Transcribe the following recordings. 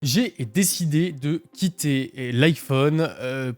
J'ai décidé de quitter l'iPhone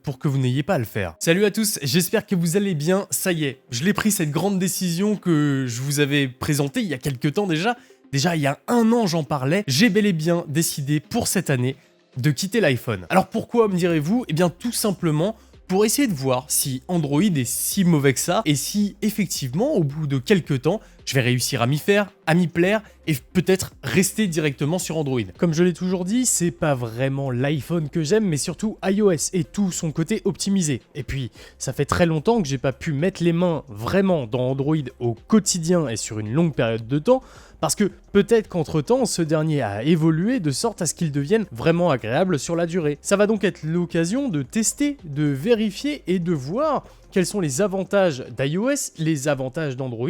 pour que vous n'ayez pas à le faire. Salut à tous, j'espère que vous allez bien. Ça y est, je l'ai pris cette grande décision que je vous avais présentée il y a quelques temps déjà. Déjà, il y a un an, j'en parlais. J'ai bel et bien décidé pour cette année de quitter l'iPhone. Alors pourquoi, me direz-vous? Eh bien tout simplement pour essayer de voir si Android est si mauvais que ça et si effectivement au bout de quelques temps je vais réussir à m'y faire, à m'y plaire et peut-être rester directement sur Android. Comme je l'ai toujours dit, c'est pas vraiment l'iPhone que j'aime mais surtout iOS et tout son côté optimisé. Et puis ça fait très longtemps que j'ai pas pu mettre les mains vraiment dans Android au quotidien et sur une longue période de temps parce que peut-être qu'entre-temps, ce dernier a évolué de sorte à ce qu'il devienne vraiment agréable sur la durée. Ça va donc être l'occasion de tester, de vérifier et de voir quels sont les avantages d'iOS, les avantages d'Android,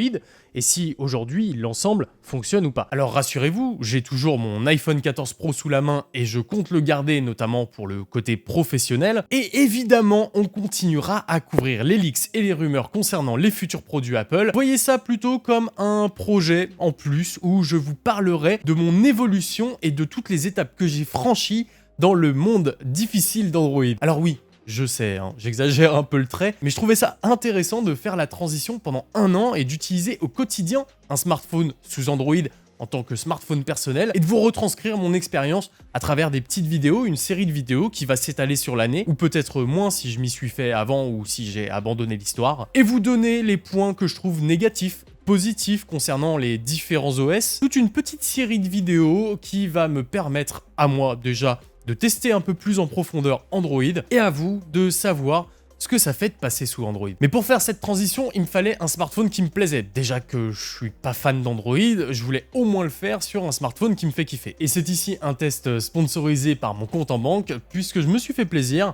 et si aujourd'hui l'ensemble fonctionne ou pas. Alors rassurez-vous, j'ai toujours mon iPhone 14 Pro sous la main et je compte le garder notamment pour le côté professionnel. Et évidemment, on continuera à couvrir les leaks et les rumeurs concernant les futurs produits Apple. Voyez ça plutôt comme un projet en plus où je vous parlerai de mon évolution et de toutes les étapes que j'ai franchies dans le monde difficile d'Android. Alors oui, je sais, j'exagère un peu le trait, mais je trouvais ça intéressant de faire la transition pendant un an et d'utiliser au quotidien un smartphone sous Android en tant que smartphone personnel et de vous retranscrire mon expérience à travers des petites vidéos, une série de vidéos qui va s'étaler sur l'année, ou peut-être moins si je m'y suis fait avant ou si j'ai abandonné l'histoire, et vous donner les points que je trouve négatifs, positifs concernant les différents OS, toute une petite série de vidéos qui va me permettre à moi déjà de tester un peu plus en profondeur Android et à vous de savoir ce que ça fait de passer sous Android. Mais pour faire cette transition, il me fallait un smartphone qui me plaisait. Déjà que je suis pas fan d'Android, je voulais au moins le faire sur un smartphone qui me fait kiffer. Et c'est ici un test sponsorisé par mon compte en banque puisque je me suis fait plaisir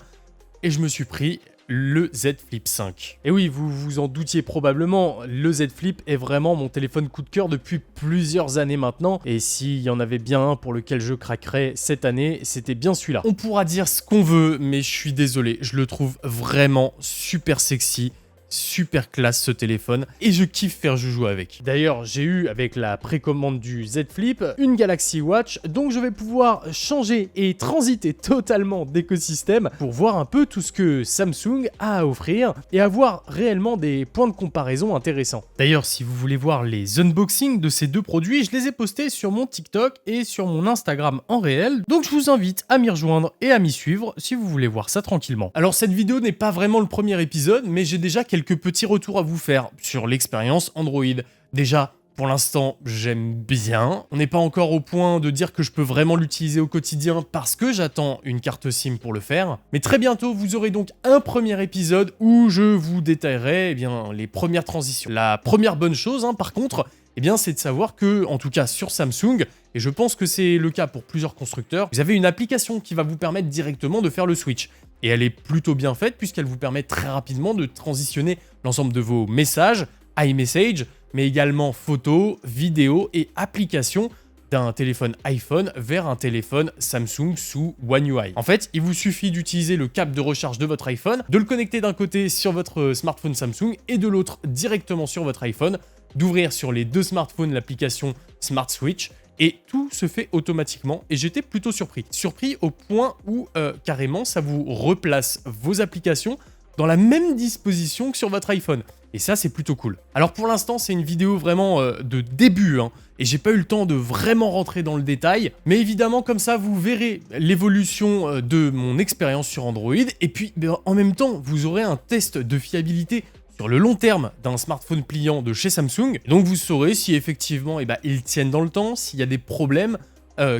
et je me suis pris le Z Flip 5. Et oui, vous vous en doutiez probablement, le Z Flip est vraiment mon téléphone coup de cœur depuis plusieurs années maintenant. Et s'il y en avait bien un pour lequel je craquerais cette année, c'était bien celui-là. On pourra dire ce qu'on veut, mais je suis désolé, je le trouve vraiment super sexy. Super classe ce téléphone et je kiffe faire joujou avec. D'ailleurs, j'ai eu avec la précommande du Z Flip une Galaxy Watch, donc je vais pouvoir changer et transiter totalement d'écosystème pour voir un peu tout ce que Samsung a à offrir et avoir réellement des points de comparaison intéressants. D'ailleurs, si vous voulez voir les unboxings de ces deux produits, je les ai postés sur mon TikTok et sur mon Instagram en réel, donc je vous invite à m'y rejoindre et à m'y suivre si vous voulez voir ça tranquillement. Alors cette vidéo n'est pas vraiment le premier épisode, mais j'ai déjà quelques petits retours à vous faire sur l'expérience Android. Déjà, pour l'instant, j'aime bien. On n'est pas encore au point de dire que je peux vraiment l'utiliser au quotidien parce que j'attends une carte SIM pour le faire. Mais très bientôt, vous aurez donc un premier épisode où je vous détaillerai les premières transitions. La première bonne chose, par contre, c'est de savoir que, en tout cas sur Samsung, et je pense que c'est le cas pour plusieurs constructeurs, vous avez une application qui va vous permettre directement de faire le switch. Et elle est plutôt bien faite puisqu'elle vous permet très rapidement de transitionner l'ensemble de vos messages, iMessage, mais également photos, vidéos et applications d'un téléphone iPhone vers un téléphone Samsung sous One UI. En fait, il vous suffit d'utiliser le câble de recharge de votre iPhone, de le connecter d'un côté sur votre smartphone Samsung et de l'autre directement sur votre iPhone, d'ouvrir sur les deux smartphones l'application Smart Switch et tout se fait automatiquement et j'étais plutôt surpris. Surpris au point où carrément ça vous replace vos applications dans la même disposition que sur votre iPhone. Et ça, c'est plutôt cool. Alors pour l'instant, c'est une vidéo vraiment de début, et j'ai pas eu le temps de vraiment rentrer dans le détail. Mais évidemment, comme ça, vous verrez l'évolution de mon expérience sur Android. Et puis, en même temps, vous aurez un test de fiabilité sur le long terme d'un smartphone pliant de chez Samsung. Donc vous saurez si effectivement ils tiennent dans le temps, s'il y a des problèmes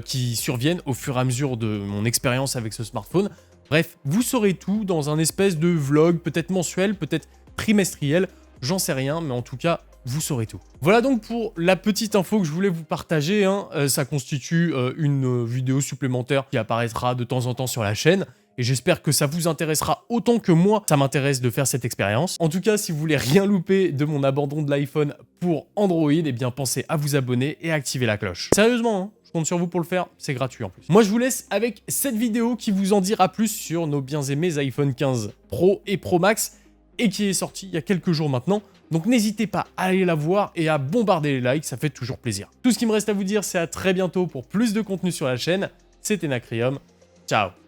qui surviennent au fur et à mesure de mon expérience avec ce smartphone. Bref, vous saurez tout dans un espèce de vlog, peut-être mensuel, peut-être trimestriel, j'en sais rien, mais en tout cas, vous saurez tout. Voilà donc pour la petite info que je voulais vous partager. Ça constitue une vidéo supplémentaire qui apparaîtra de temps en temps sur la chaîne. Et j'espère que ça vous intéressera autant que moi, ça m'intéresse de faire cette expérience. En tout cas, si vous voulez rien louper de mon abandon de l'iPhone pour Android, pensez à vous abonner et à activer la cloche. Sérieusement, je compte sur vous pour le faire, c'est gratuit en plus. Moi, je vous laisse avec cette vidéo qui vous en dira plus sur nos bien aimés iPhone 15 Pro et Pro Max et qui est sorti il y a quelques jours maintenant. Donc n'hésitez pas à aller la voir et à bombarder les likes, ça fait toujours plaisir. Tout ce qui me reste à vous dire, c'est à très bientôt pour plus de contenu sur la chaîne. c'était Nacrium. Ciao.